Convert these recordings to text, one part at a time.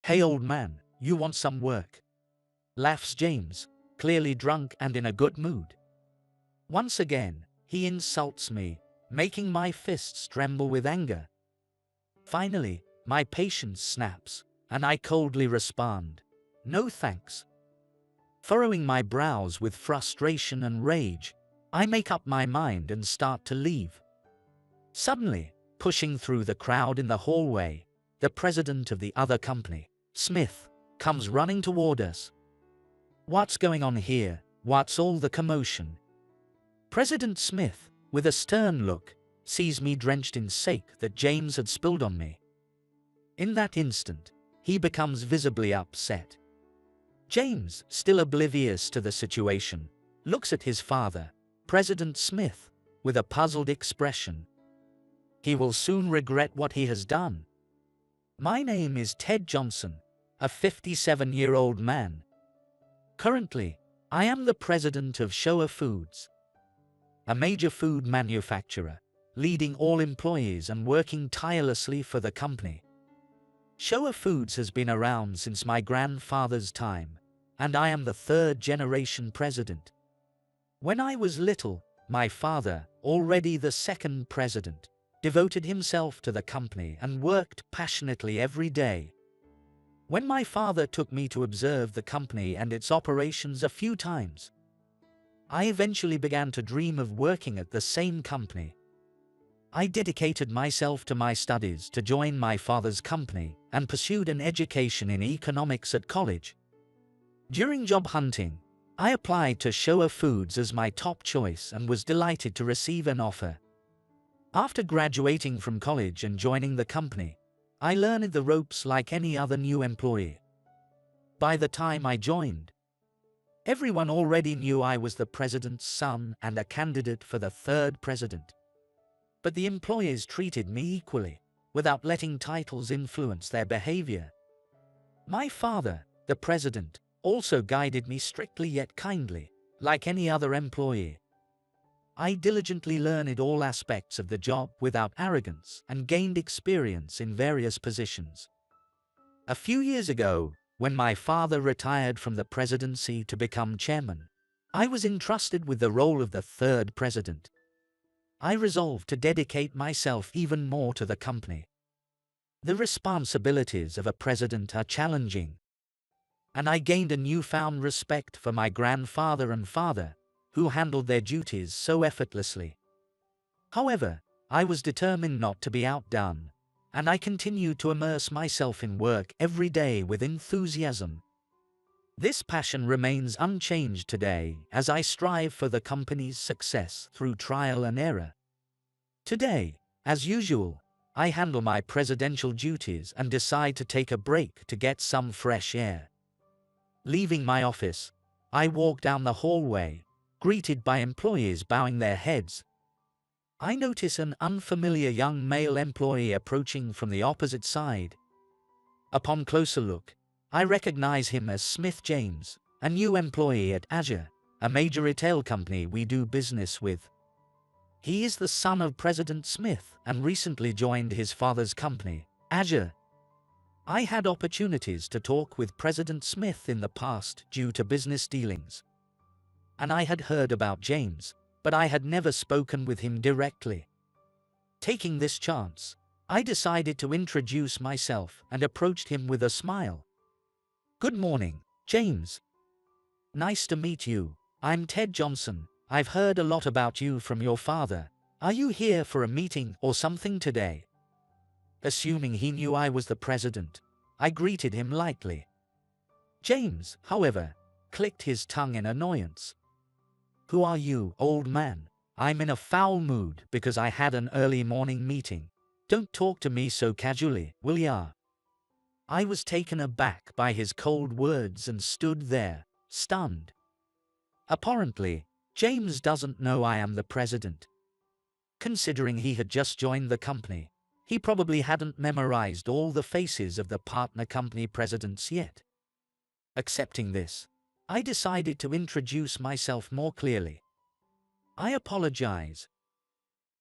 "Hey old man, you want some work?" laughs James, clearly drunk and in a good mood. Once again, he insults me, making my fists tremble with anger. Finally, my patience snaps, and I coldly respond, "No thanks." Furrowing my brows with frustration and rage, I make up my mind and start to leave. Suddenly, pushing through the crowd in the hallway, the president of the other company, Smith, comes running toward us. "What's going on here? What's all the commotion?" President Smith, with a stern look, sees me drenched in sake that James had spilled on me. In that instant, he becomes visibly upset. James, still oblivious to the situation, looks at his father, President Smith, with a puzzled expression. He will soon regret what he has done. My name is Ted Johnson, a 57-year-old man. Currently, I am the president of Showa Foods, a major food manufacturer, leading all employees and working tirelessly for the company. Showa Foods has been around since my grandfather's time, and I am the third-generation president. When I was little, my father, already the second president, devoted himself to the company and worked passionately every day. When my father took me to observe the company and its operations a few times, I eventually began to dream of working at the same company. I dedicated myself to my studies to join my father's company and pursued an education in economics at college. During job hunting, I applied to Showa Foods as my top choice and was delighted to receive an offer. After graduating from college and joining the company, I learned the ropes like any other new employee. By the time I joined, everyone already knew I was the president's son and a candidate for the third president. But the employees treated me equally, without letting titles influence their behavior. My father, the president, also guided me strictly yet kindly, like any other employee. I diligently learned all aspects of the job without arrogance and gained experience in various positions. A few years ago, when my father retired from the presidency to become chairman, I was entrusted with the role of the third president. I resolved to dedicate myself even more to the company. The responsibilities of a president are challenging, and I gained a newfound respect for my grandfather and father, who handled their duties so effortlessly. However, I was determined not to be outdone, and I continued to immerse myself in work every day with enthusiasm. This passion remains unchanged today as I strive for the company's success through trial and error. Today, as usual, I handle my presidential duties and decide to take a break to get some fresh air. Leaving my office, I walk down the hallway, greeted by employees bowing their heads. I notice an unfamiliar young male employee approaching from the opposite side. Upon closer look, I recognize him as Smith James, a new employee at Azure, a major retail company we do business with. He is the son of President Smith and recently joined his father's company, Azure. I had opportunities to talk with President Smith in the past due to business dealings, and I had heard about James, but I had never spoken with him directly. Taking this chance, I decided to introduce myself and approached him with a smile. "Good morning, James. Nice to meet you. I'm Ted Johnson. I've heard a lot about you from your father. Are you here for a meeting or something today?" Assuming he knew I was the president, I greeted him lightly. James, however, clicked his tongue in annoyance. "Who are you, old man? I'm in a foul mood because I had an early morning meeting. Don't talk to me so casually, will ya?" I was taken aback by his cold words and stood there, stunned. Apparently, James doesn't know I am the president. Considering he had just joined the company, he probably hadn't memorized all the faces of the partner company presidents yet. Accepting this, I decided to introduce myself more clearly. "I apologize.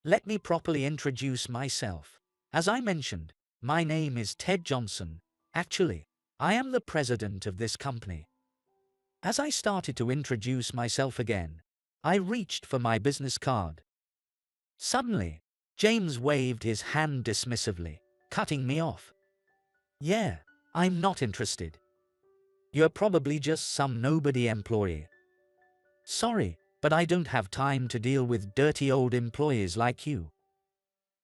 Let me properly introduce myself. As I mentioned, my name is Ted Johnson. Actually, I am the president of this company. As I started to introduce myself again, I reached for my business card. Suddenly, James waved his hand dismissively, cutting me off. Yeah, I'm not interested. You're probably just some nobody employee. Sorry, but I don't have time to deal with dirty old employees like you.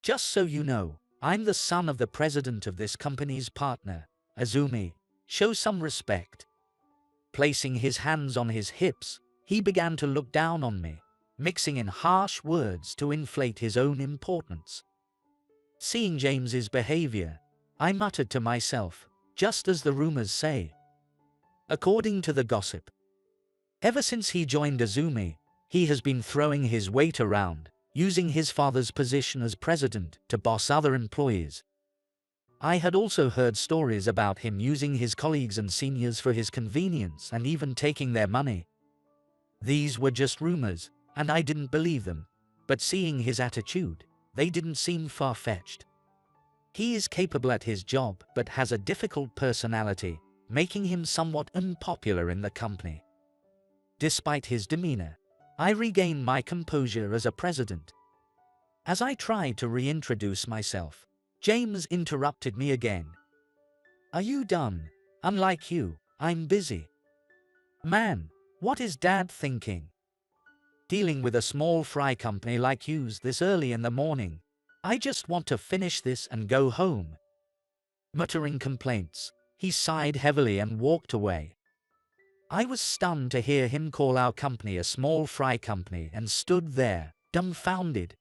Just so you know, I'm the son of the president of this company's partner, Azumi. Show some respect. Placing his hands on his hips, he began to look down on me, mixing in harsh words to inflate his own importance. Seeing James's behavior, I muttered to myself, just as the rumors say. According to the gossip, ever since he joined Azumi, he has been throwing his weight around, using his father's position as president to boss other employees. I had also heard stories about him using his colleagues and seniors for his convenience and even taking their money. These were just rumors, and I didn't believe them, but seeing his attitude, they didn't seem far-fetched. He is capable at his job but has a difficult personality, making him somewhat unpopular in the company. Despite his demeanor, I regained my composure as a president. As I tried to reintroduce myself, James interrupted me again. Are you done? Unlike you, I'm busy. Man, what is Dad thinking? Dealing with a small fry company like yours this early in the morning. I just want to finish this and go home. Muttering complaints, he sighed heavily and walked away. I was stunned to hear him call our company a small fry company and stood there, dumbfounded.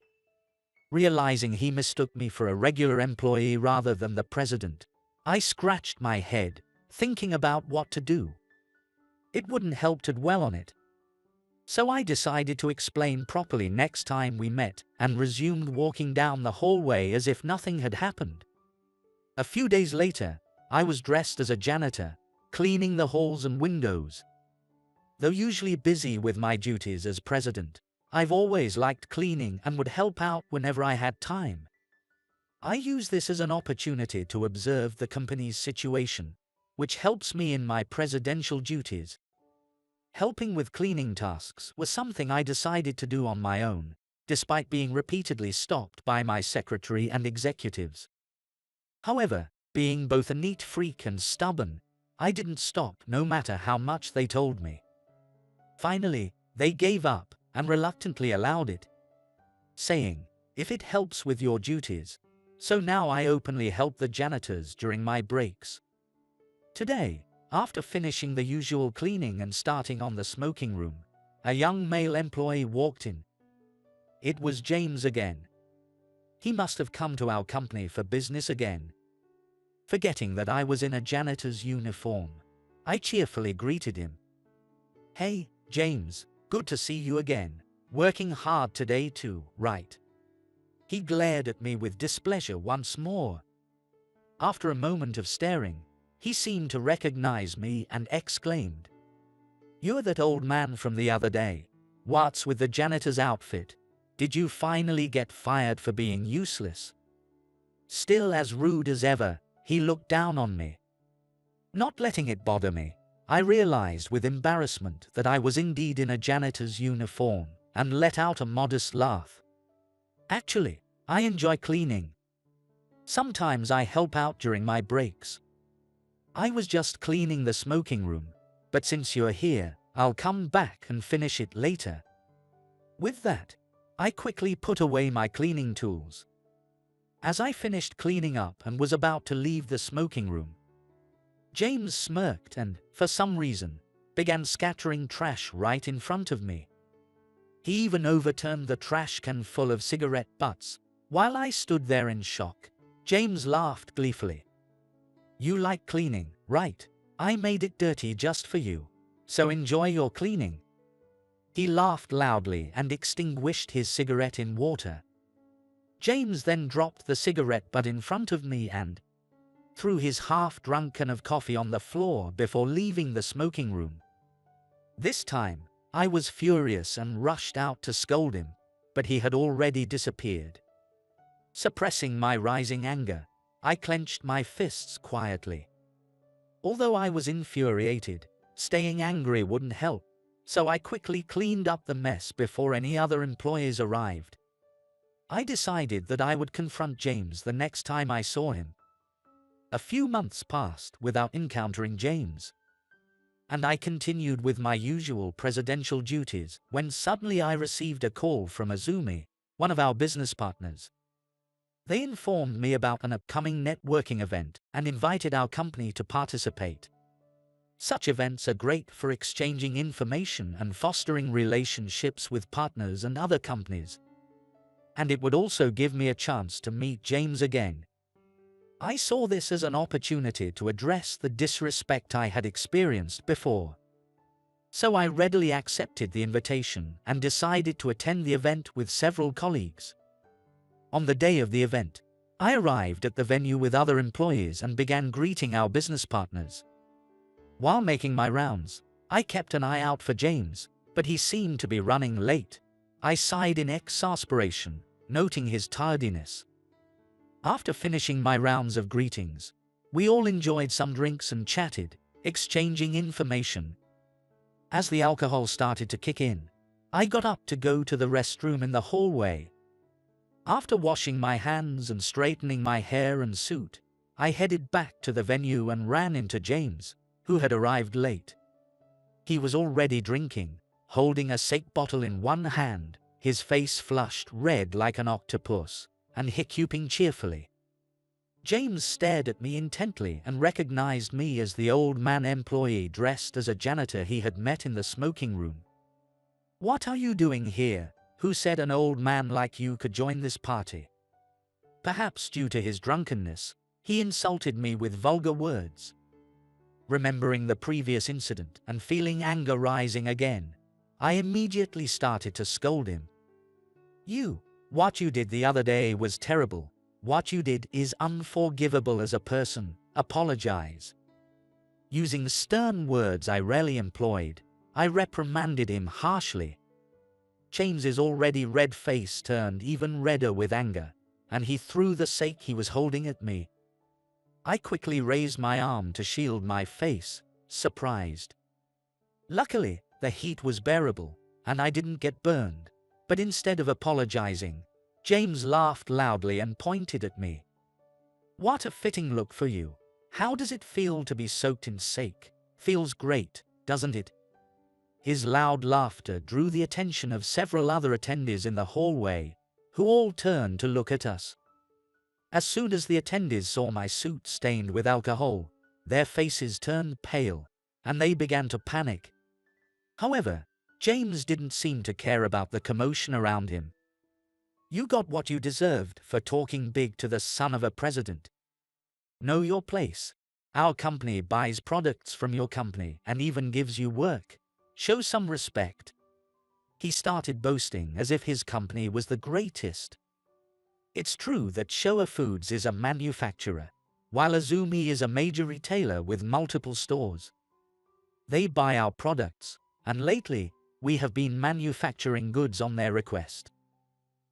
Realizing he mistook me for a regular employee rather than the president, I scratched my head, thinking about what to do. It wouldn't help to dwell on it. So I decided to explain properly next time we met and resumed walking down the hallway as if nothing had happened. A few days later, I was dressed as a janitor, cleaning the halls and windows. Though usually busy with my duties as president, I've always liked cleaning and would help out whenever I had time. I use this as an opportunity to observe the company's situation, which helps me in my presidential duties. Helping with cleaning tasks was something I decided to do on my own, despite being repeatedly stopped by my secretary and executives. However, being both a neat freak and stubborn, I didn't stop no matter how much they told me. Finally, they gave up and reluctantly allowed it, saying, if it helps with your duties. So now I openly help the janitors during my breaks. Today, after finishing the usual cleaning and starting on the smoking room, a young male employee walked in. It was James again. He must have come to our company for business again. Forgetting that I was in a janitor's uniform, I cheerfully greeted him. Hey, James, good to see you again. Working hard today too, right? He glared at me with displeasure once more. After a moment of staring, he seemed to recognize me and exclaimed, You're that old man from the other day. What's with the janitor's outfit? Did you finally get fired for being useless? Still as rude as ever, he looked down on me. Not letting it bother me, I realized with embarrassment that I was indeed in a janitor's uniform and let out a modest laugh. Actually, I enjoy cleaning. Sometimes I help out during my breaks. I was just cleaning the smoking room, but since you're here, I'll come back and finish it later. With that, I quickly put away my cleaning tools. As I finished cleaning up and was about to leave the smoking room, James smirked and, for some reason, began scattering trash right in front of me. He even overturned the trash can full of cigarette butts. While I stood there in shock, James laughed gleefully. You like cleaning, right? I made it dirty just for you. So enjoy your cleaning. He laughed loudly and extinguished his cigarette in water. James then dropped the cigarette butt in front of me and threw his half-drunk can of coffee on the floor before leaving the smoking room. This time, I was furious and rushed out to scold him, but he had already disappeared. Suppressing my rising anger, I clenched my fists quietly. Although I was infuriated, staying angry wouldn't help, so I quickly cleaned up the mess before any other employees arrived. I decided that I would confront James the next time I saw him. A few months passed without encountering James, and I continued with my usual presidential duties when suddenly I received a call from Azumi, one of our business partners. They informed me about an upcoming networking event and invited our company to participate. Such events are great for exchanging information and fostering relationships with partners and other companies. And it would also give me a chance to meet James again. I saw this as an opportunity to address the disrespect I had experienced before. So I readily accepted the invitation and decided to attend the event with several colleagues. On the day of the event, I arrived at the venue with other employees and began greeting our business partners. While making my rounds, I kept an eye out for James, but he seemed to be running late. I sighed in exasperation, noting his tardiness. After finishing my rounds of greetings, we all enjoyed some drinks and chatted, exchanging information. As the alcohol started to kick in, I got up to go to the restroom in the hallway. After washing my hands and straightening my hair and suit, I headed back to the venue and ran into James, who had arrived late. He was already drinking, holding a sake bottle in one hand, his face flushed red like an octopus, and hiccuping cheerfully. James stared at me intently and recognized me as the old man employee dressed as a janitor he had met in the smoking room. "What are you doing here? Who said an old man like you could join this party?" Perhaps due to his drunkenness, he insulted me with vulgar words. Remembering the previous incident and feeling anger rising again, I immediately started to scold him. What you did the other day was terrible. What you did is unforgivable as a person. Apologize." Using stern words I rarely employed, I reprimanded him harshly. James's already red face turned even redder with anger, and he threw the sake he was holding at me. I quickly raised my arm to shield my face, surprised. Luckily, the heat was bearable, and I didn't get burned. But instead of apologizing, James laughed loudly and pointed at me. "What a fitting look for you. How does it feel to be soaked in sake? Feels great, doesn't it?" His loud laughter drew the attention of several other attendees in the hallway, who all turned to look at us. As soon as the attendees saw my suit stained with alcohol, their faces turned pale, and they began to panic. However, James didn't seem to care about the commotion around him. "You got what you deserved for talking big to the son of a president. Know your place. Our company buys products from your company and even gives you work. Show some respect." He started boasting as if his company was the greatest. It's true that Showa Foods is a manufacturer, while Azumi is a major retailer with multiple stores. They buy our products, and lately, we have been manufacturing goods on their request.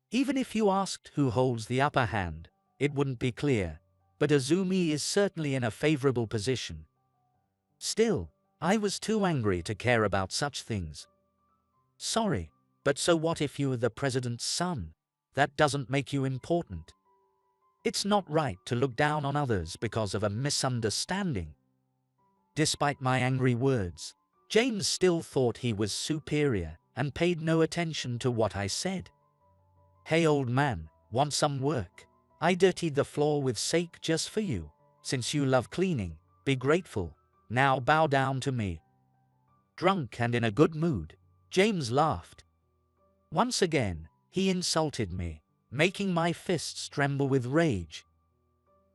Even if you asked who holds the upper hand, it wouldn't be clear, but Azumi is certainly in a favorable position. Still, I was too angry to care about such things. "Sorry, but so what if you're the president's son? That doesn't make you important. It's not right to look down on others because of a misunderstanding." Despite my angry words, James still thought he was superior and paid no attention to what I said. "Hey old man, want some work? I dirtied the floor with sake just for you. Since you love cleaning, be grateful. Now bow down to me." Drunk and in a good mood, James laughed. Once again, he insulted me, making my fists tremble with rage.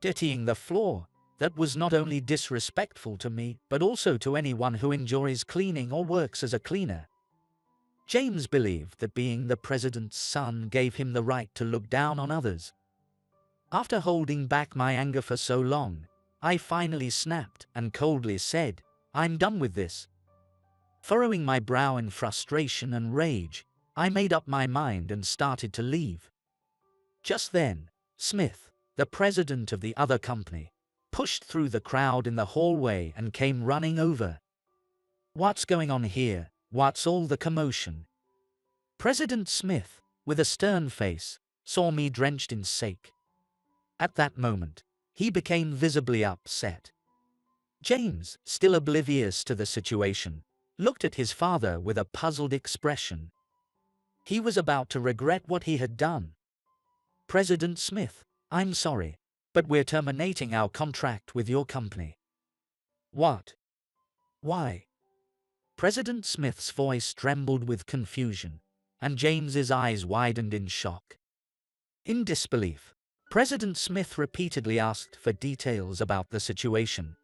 Dirtying the floor, that was not only disrespectful to me, but also to anyone who enjoys cleaning or works as a cleaner. James believed that being the president's son gave him the right to look down on others. After holding back my anger for so long, I finally snapped and coldly said, "I'm done with this." Furrowing my brow in frustration and rage, I made up my mind and started to leave. Just then, Smith, the president of the other company, pushed through the crowd in the hallway and came running over. "What's going on here? What's all the commotion?" President Smith, with a stern face, saw me drenched in sake. At that moment, he became visibly upset. James, still oblivious to the situation, looked at his father with a puzzled expression. He was about to regret what he had done. "President Smith, I'm sorry, but we're terminating our contract with your company." "What? Why?" President Smith's voice trembled with confusion, and James's eyes widened in shock. In disbelief, President Smith repeatedly asked for details about the situation.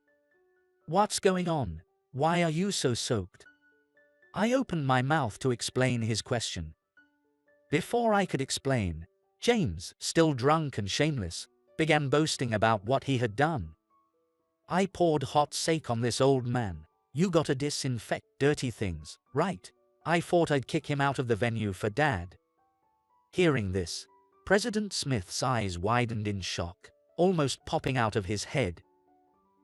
"What's going on? Why are you so soaked?" I opened my mouth to explain his question. Before I could explain, James, still drunk and shameless, began boasting about what he had done. "I poured hot sake on this old man. You gotta disinfect dirty things, right? I thought I'd kick him out of the venue for Dad." Hearing this, President Smith's eyes widened in shock, almost popping out of his head.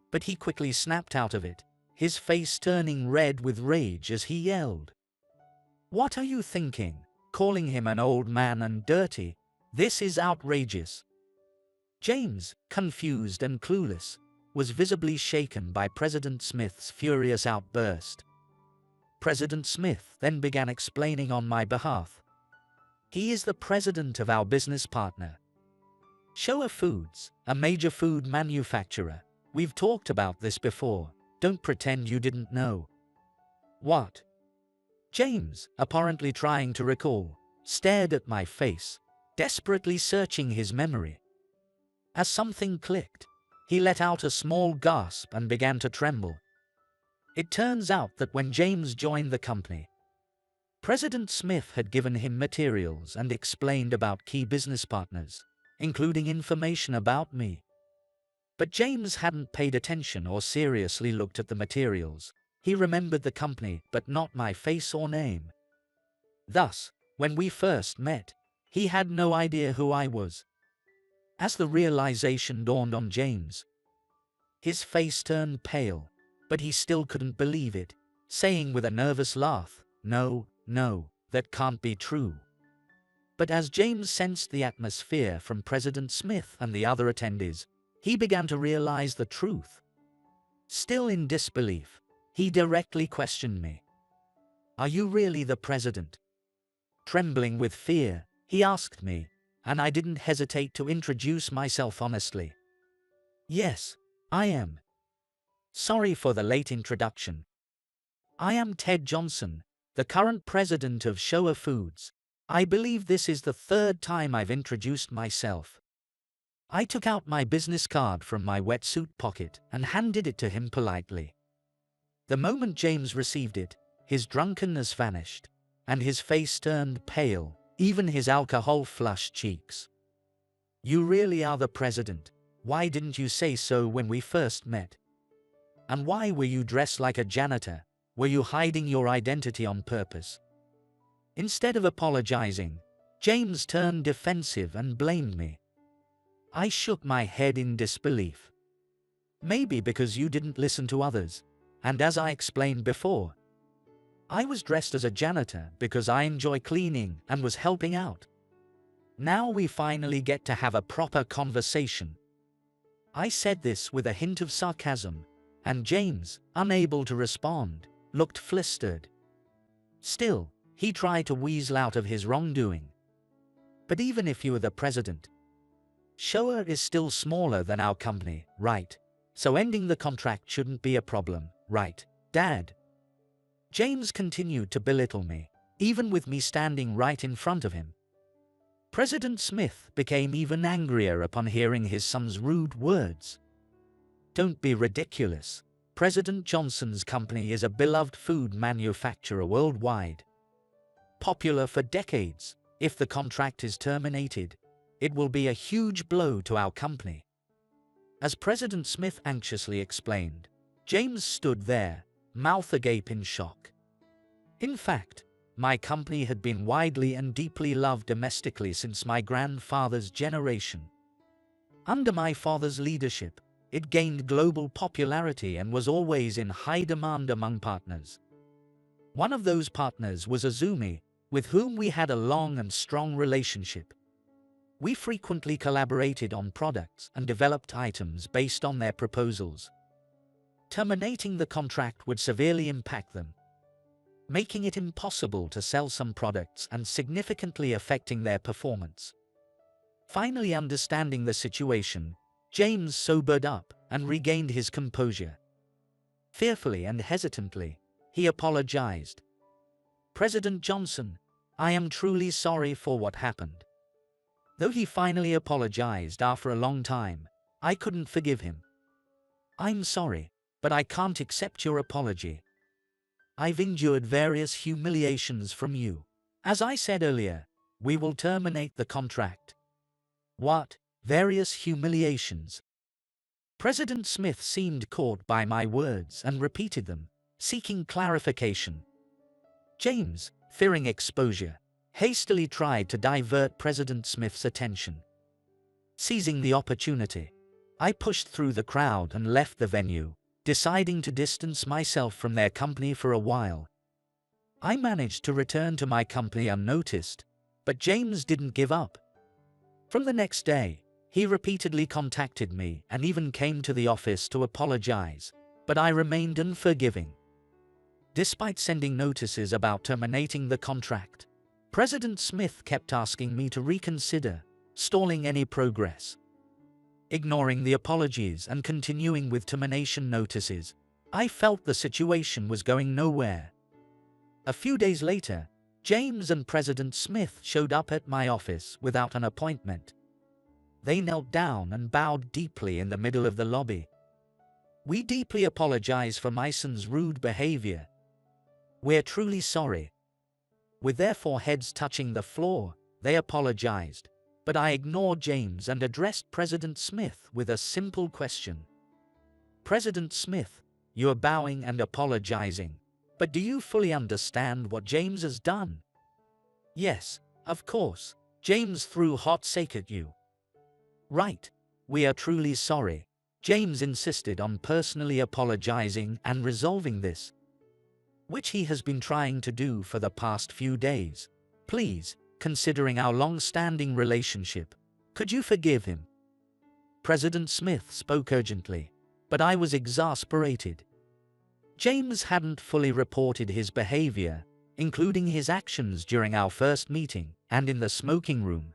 But he quickly snapped out of it, his face turning red with rage as he yelled, "What are you thinking? Calling him an old man and dirty? This is outrageous." James, confused and clueless, was visibly shaken by President Smith's furious outburst. President Smith then began explaining on my behalf. "He is the president of our business partner, Showa Foods, a major food manufacturer. We've talked about this before. Don't pretend you didn't know." "What?" James, apparently trying to recall, stared at my face, desperately searching his memory. As something clicked, he let out a small gasp and began to tremble. It turns out that when James joined the company, President Smith had given him materials and explained about key business partners, including information about me. But James hadn't paid attention or seriously looked at the materials. He remembered the company but not my face or name. Thus, when we first met, he had no idea who I was. As the realization dawned on James, his face turned pale, but he still couldn't believe it, saying with a nervous laugh, "No, no, that can't be true." But as James sensed the atmosphere from President Smith and the other attendees, he began to realize the truth. Still in disbelief, he directly questioned me. "Are you really the president?" Trembling with fear, he asked me, and I didn't hesitate to introduce myself honestly. "Yes, I am. Sorry for the late introduction. I am Ted Johnson, the current president of Showa Foods. I believe this is the third time I've introduced myself." I took out my business card from my wetsuit pocket and handed it to him politely. The moment James received it, his drunkenness vanished, and his face turned pale, even his alcohol-flushed cheeks. "You really are the president. Why didn't you say so when we first met? And why were you dressed like a janitor? Were you hiding your identity on purpose?" Instead of apologizing, James turned defensive and blamed me. I shook my head in disbelief. "Maybe because you didn't listen to others, and as I explained before, I was dressed as a janitor because I enjoy cleaning and was helping out. Now we finally get to have a proper conversation." I said this with a hint of sarcasm, and James, unable to respond, looked flustered. Still, he tried to weasel out of his wrongdoing. "But even if you were the president, Showa is still smaller than our company, right? So ending the contract shouldn't be a problem, right, Dad?" James continued to belittle me, even with me standing right in front of him. President Smith became even angrier upon hearing his son's rude words. "Don't be ridiculous. President Johnson's company is a beloved food manufacturer worldwide, popular for decades. If the contract is terminated, it will be a huge blow to our company." As President Smith anxiously explained, James stood there, mouth agape in shock. In fact, my company had been widely and deeply loved domestically since my grandfather's generation. Under my father's leadership, it gained global popularity and was always in high demand among partners. One of those partners was Azumi, with whom we had a long and strong relationship. We frequently collaborated on products and developed items based on their proposals. Terminating the contract would severely impact them, making it impossible to sell some products and significantly affecting their performance. Finally understanding the situation, James sobered up and regained his composure. Fearfully and hesitantly, he apologized. "President Johnson, I am truly sorry for what happened." Though he finally apologized after a long time, I couldn't forgive him. "I'm sorry, but I can't accept your apology. I've endured various humiliations from you. As I said earlier, we will terminate the contract." "What? Various humiliations?" President Smith seemed caught by my words and repeated them, seeking clarification. James, fearing exposure, hastily tried to divert President Smith's attention. Seizing the opportunity, I pushed through the crowd and left the venue, deciding to distance myself from their company for a while. I managed to return to my company unnoticed, but James didn't give up. From the next day, he repeatedly contacted me and even came to the office to apologize, but I remained unforgiving. Despite sending notices about terminating the contract, President Smith kept asking me to reconsider, stalling any progress. Ignoring the apologies and continuing with termination notices, I felt the situation was going nowhere. A few days later, James and President Smith showed up at my office without an appointment. They knelt down and bowed deeply in the middle of the lobby. "We deeply apologize for my son's rude behavior. We're truly sorry." With their foreheads touching the floor, they apologized, but I ignored James and addressed President Smith with a simple question. "President Smith, you're bowing and apologizing, but do you fully understand what James has done?" "Yes, of course." "James threw hot sake at you." "Right. We are truly sorry." James insisted on personally apologizing and resolving this, which he has been trying to do for the past few days. "Please, considering our long-standing relationship, could you forgive him?" President Smith spoke urgently, but I was exasperated. James hadn't fully reported his behavior, including his actions during our first meeting and in the smoking room.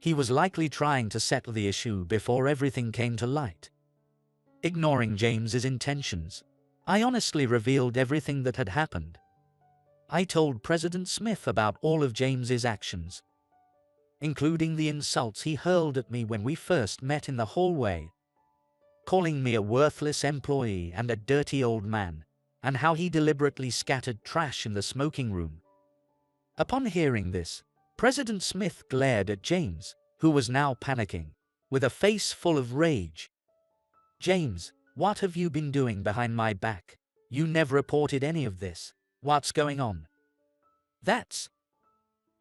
He was likely trying to settle the issue before everything came to light. Ignoring James's intentions, I honestly revealed everything that had happened. I told President Smith about all of James's actions, including the insults he hurled at me when we first met in the hallway, calling me a worthless employee and a dirty old man, and how he deliberately scattered trash in the smoking room. Upon hearing this, President Smith glared at James, who was now panicking, with a face full of rage. "James, what have you been doing behind my back? You never reported any of this. What's going on?" "That's..."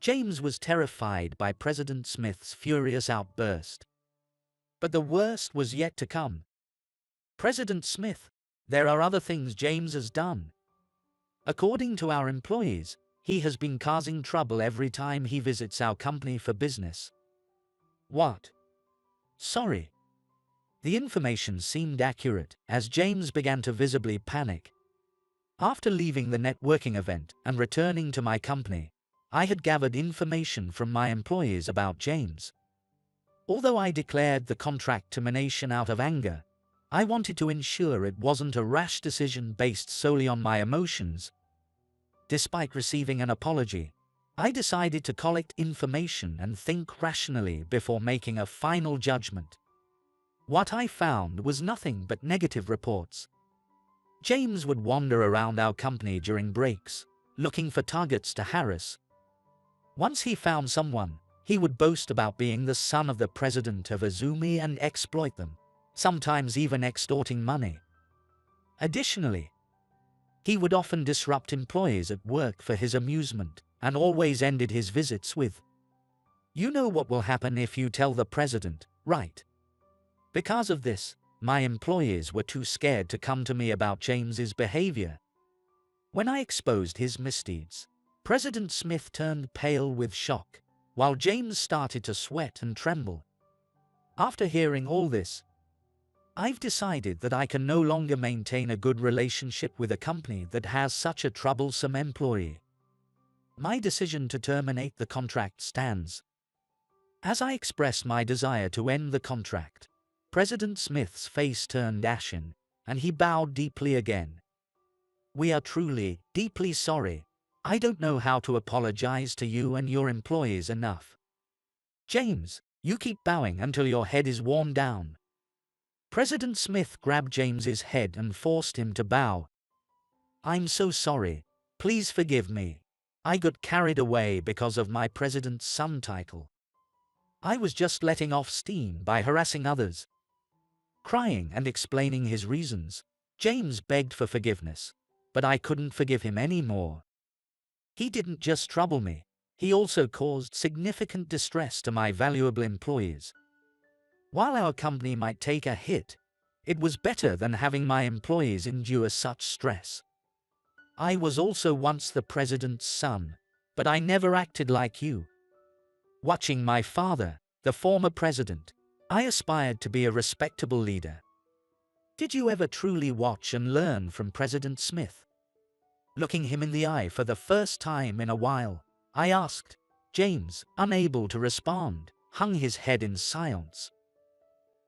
James was terrified by President Smith's furious outburst. But the worst was yet to come. "President Smith, there are other things James has done. According to our employees, he has been causing trouble every time he visits our company for business." "What?" "Sorry." The information seemed accurate as James began to visibly panic. After leaving the networking event and returning to my company, I had gathered information from my employees about James. Although I declared the contract termination out of anger, I wanted to ensure it wasn't a rash decision based solely on my emotions. Despite receiving an apology, I decided to collect information and think rationally before making a final judgment. What I found was nothing but negative reports. James would wander around our company during breaks, looking for targets to harass. Once he found someone, he would boast about being the son of the president of Azumi and exploit them, sometimes even extorting money. Additionally, he would often disrupt employees at work for his amusement, and always ended his visits with, "You know what will happen if you tell the president, right?" Because of this, my employees were too scared to come to me about James's behavior. When I exposed his misdeeds, President Smith turned pale with shock, while James started to sweat and tremble. After hearing all this, I've decided that I can no longer maintain a good relationship with a company that has such a troublesome employee. My decision to terminate the contract stands. As I express my desire to end the contract, President Smith's face turned ashen, and he bowed deeply again. We are truly, deeply sorry. I don't know how to apologize to you and your employees enough. James, you keep bowing until your head is worn down. President Smith grabbed James's head and forced him to bow. I'm so sorry. Please forgive me. I got carried away because of my president's son title. I was just letting off steam by harassing others. Crying and explaining his reasons, James begged for forgiveness, but I couldn't forgive him anymore. He didn't just trouble me, he also caused significant distress to my valuable employees. While our company might take a hit, it was better than having my employees endure such stress. I was also once the president's son, but I never acted like you. Watching my father, the former president, I aspired to be a respectable leader. Did you ever truly watch and learn from President Smith? Looking him in the eye for the first time in a while, I asked. James, unable to respond, hung his head in silence.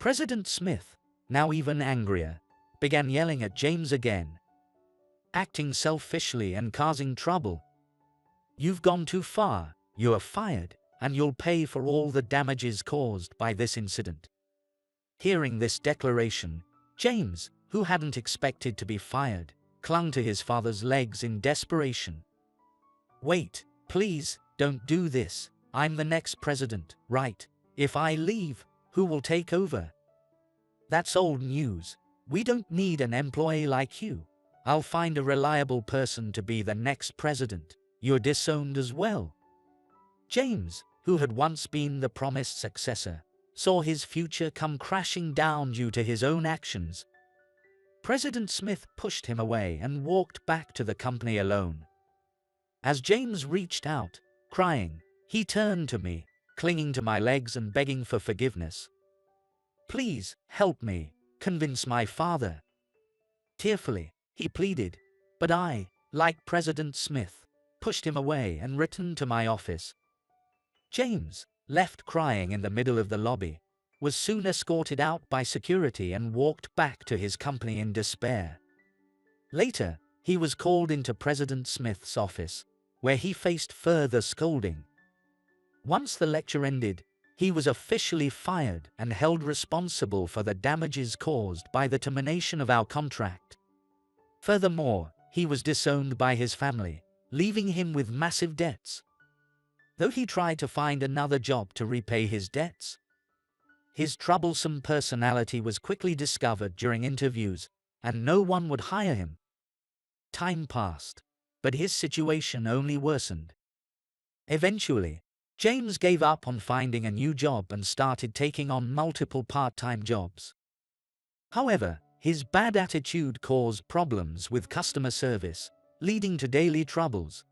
President Smith, now even angrier, began yelling at James again, acting selfishly and causing trouble. You've gone too far, you are fired, and you'll pay for all the damages caused by this incident. Hearing this declaration, James, who hadn't expected to be fired, clung to his father's legs in desperation. Wait, please, don't do this. I'm the next president, right? If I leave, who will take over? That's old news. We don't need an employee like you. I'll find a reliable person to be the next president. You're disowned as well. James, who had once been the promised successor, saw his future come crashing down due to his own actions. President Smith pushed him away and walked back to the company alone. As James reached out, crying, he turned to me, clinging to my legs and begging for forgiveness. Please, help me, convince my father. Tearfully, he pleaded, but I, like President Smith, pushed him away and returned to my office. James, left crying in the middle of the lobby, was soon escorted out by security and walked back to his company in despair. Later, he was called into President Smith's office, where he faced further scolding. Once the lecture ended, he was officially fired and held responsible for the damages caused by the termination of our contract. Furthermore, he was disowned by his family, leaving him with massive debts. Though he tried to find another job to repay his debts, his troublesome personality was quickly discovered during interviews, and no one would hire him. Time passed, but his situation only worsened. Eventually, James gave up on finding a new job and started taking on multiple part-time jobs. However, his bad attitude caused problems with customer service, leading to daily troubles.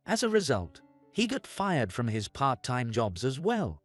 As a result, he got fired from his part-time jobs as well.